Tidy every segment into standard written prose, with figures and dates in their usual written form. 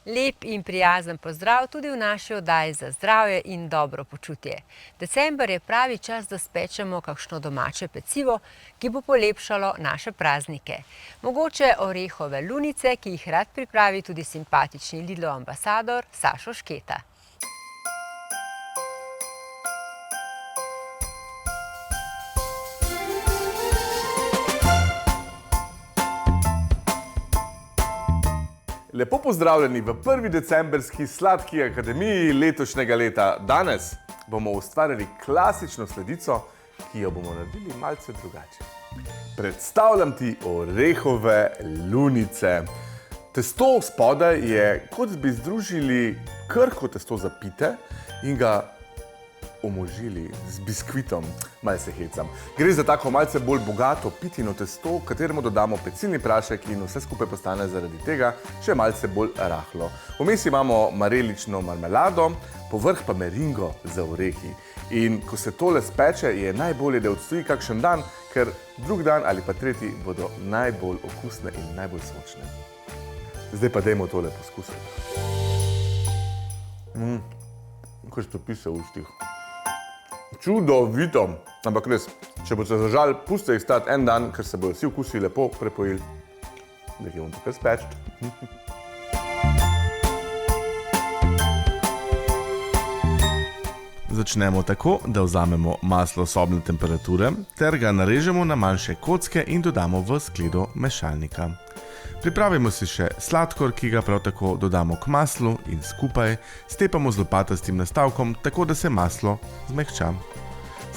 Lep in prijazen pozdrav tudi v naši oddaji za zdravje in dobro počutje. December je pravi čas, da spečemo kakšno domače pecivo, ki bo polepšalo naše praznike. Mogoče orehove lunice, ki jih rad pripravi tudi simpatični Lidlov ambasador Sašo Šketa. Lepo pozdravljeni v prvi decemberski Sladki akademiji letošnjega leta. Danes bomo ustvarili klasično sladico, ki jo bomo naredili malce drugače. Predstavljam ti orehove lunice. Testo spodaj je, kot bi združili krhko testo za pite in ga omožili z biskvitom. Malce hecam. Gre za tako malce bolj bogato pitino testo, kateremu dodamo pecilni prašek in vse skupaj postane zaradi tega še malce bolj rahlo. Vmes imamo marelično marmelado, povrh pa meringo za orehi. In ko se tole speče, je najbolje, da odstoji kakšen dan, ker drug dan ali pa tretji bodo najbolj okusne in najbolj sočne. Zdaj pa dajmo tole poskusiti. Kaj stopise v ustih. Čudovito, ampak res, če boste zažali, pustite jih stati en dan, ker se bodo vsi okusi lepo prepojili. Da jih bomo tukaj speči. Začnemo tako, da vzamemo maslo sobne temperature ter ga narežemo na manjše kocke in dodamo v skledo mešalnika. Pripravimo si še sladkor, ki ga prav tako dodamo k maslu in skupaj stepamo z lopatastim nastavkom, tako da se maslo zmehča.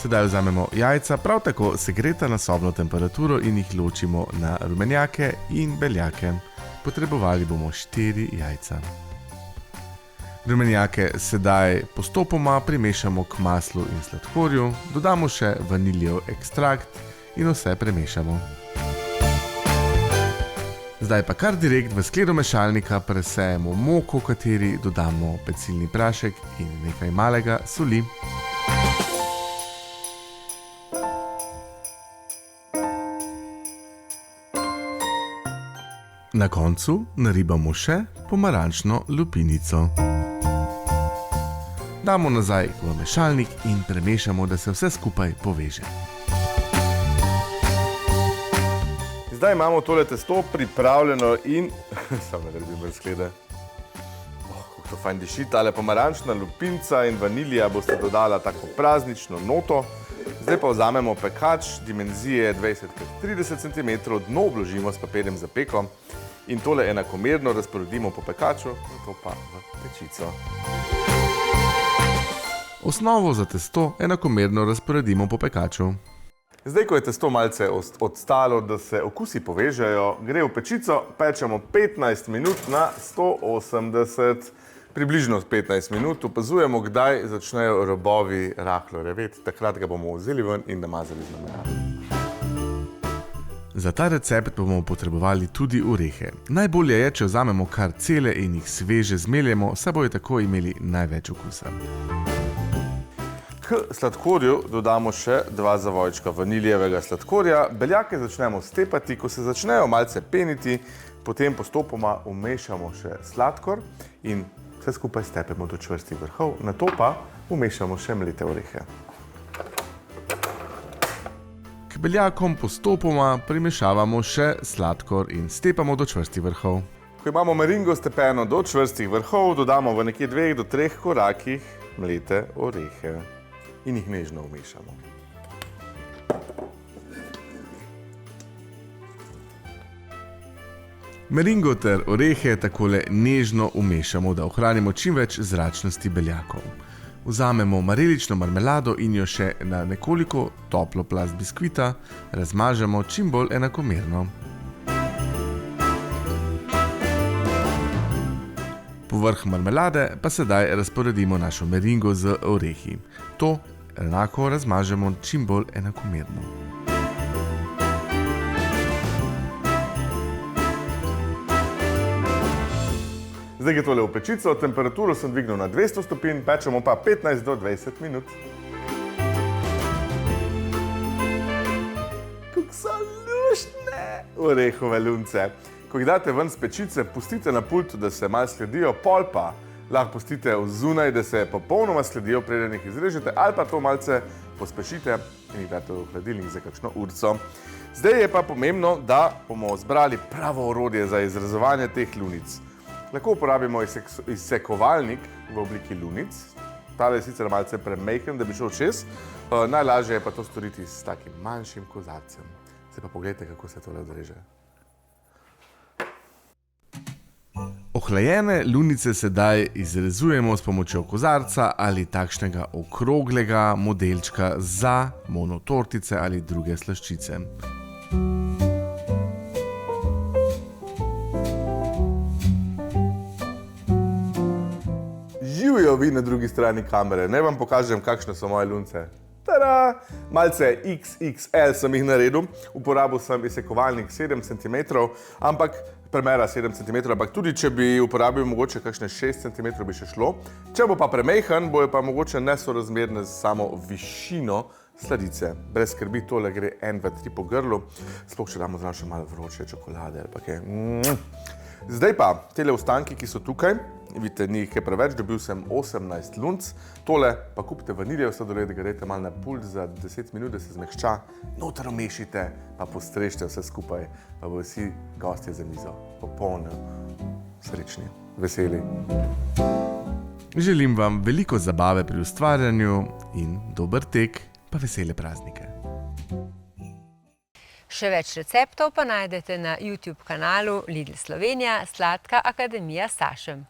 Sedaj vzamemo jajca, prav tako segreta na sobno temperaturo in jih ločimo na rumenjake in beljake. Potrebovali bomo 4 jajca. Rumenjake sedaj postopoma primešamo k maslu in sladkorju, dodamo še vaniljev ekstrakt in vse premešamo. Zdaj pa kar direkt v skledo mešalnika presejemo moko, v kateri dodamo pecilni prašek in nekaj malega soli. Na koncu naribamo še pomarančno lupinico. Damo nazaj v mešalnik in premešamo, da se vse skupaj poveže. Zdaj imamo tole testo pripravljeno in... Samo naredim brez sklede. Kako to fajn diši. Tale pomarančna lupinca in vanilija boste dodala tako praznično noto. Zdaj pa vzamemo pekač dimenzije 20x30 cm, dno obložimo s papirjem za peko in tole enakomerno razporedimo po pekaču, nato pa v pečico. Osnovo za testo enakomerno razporedimo po pekaču. Zdaj, ko je testo malce odstalo, da se okusi povežejo, gre v pečico, pečemo 15 minut na 180, približno 15 minut. Opazujemo, kdaj začnejo robovi rahlo reveti, takrat ga bomo vzeli ven in namazali z marmelado. Za ta recept bomo potrebovali tudi orehe. Najbolje je, če vzamemo kar cele in jih sveže zmeljemo, saj bojo tako imeli največ okusa. K sladkorju dodamo še 2 zavojčka vaniljevega sladkorja. Beljake začnemo stepati, ko se začnejo malce peniti, potem postopoma vmešamo še sladkor in vse skupaj stepemo do čvrstih vrhov, nato pa vmešamo še mlete orehe. K beljakom postopoma primešavamo še sladkor in stepamo do čvrstih vrhov. Ko imamo meringo stepeno do čvrstih vrhov, dodamo v nekje 2 do 3 korakih mlete orehe. In jih nežno vmešamo. Meringo ter orehe takole nežno vmešamo, da ohranimo čim več zračnosti beljakov. Vzamemo marelično marmelado in jo še na nekoliko toplo plast biskvita razmažemo čim bolj enakomerno. Povrh marmelade pa sedaj razporedimo našo meringo z orehi. To enako razmažemo čim bolj enakomerno. Zdaj je tole v pečico, temperaturo sem dvignil na 200 stopinj, pečemo pa 15 do 20 minut. Kako so luštne orehove lunce. Ko jih date ven z pečice, pustite na pultu, da se malo sledijo, pol pa lahko pustite zunaj, da se popolnoma sledijo, preden jih izrežete, ali pa to malce pospešite in jih date v hladilnik za kakšno urco. Zdaj je pa pomembno, da bomo zbrali pravo orodje za izrezovanje teh lunic. Lahko uporabimo izsekovalnik v obliki lunic. Tale je sicer malce premajhen, da bi šel čez. Najlažje je pa to storiti s takim manjšim kozarcem. Zdaj pa pogledajte, kako se tole odreže. Ohlajene lunice sedaj izrezujemo s pomočjo kozarca ali takšnega okroglega modelčka za monotortice ali druge slaščice. Živijo vi na drugi strani kamere, naj vam pokažem, kakšne so moje lunce. Tada! Malce XXL sem jih naredil, uporabil sem izsekovalnik 7 cm, premera 7 cm, ampak tudi če bi uporabil mogoče kakšne 6 cm bi še šlo. Če bo pa premejhan, bojo pa mogoče nesorazmerne z samo višino sladice. Brez skrbi, tole gre 1, 2, 3 po grlu, sploh če damo zraven še malo vroče čokolade ali pa kaj. Zdaj pa, tele ostanki, ki so tukaj, vidite, ni jih kaj preveč, dobil sem 18 lunc. Tole pa kupite vaniljev sladoled, ga dajte malo na pult za 10 minut, da se zmehča, noter umešite, pa postrežite vse skupaj, pa bodo vsi gostje za mizo popolno srečni, veseli. Želim vam veliko zabave pri ustvarjanju in dober tek, pa vesele praznike. Še več receptov pa najdete na YouTube kanalu Lidl Slovenija Sladka akademija s Sašem.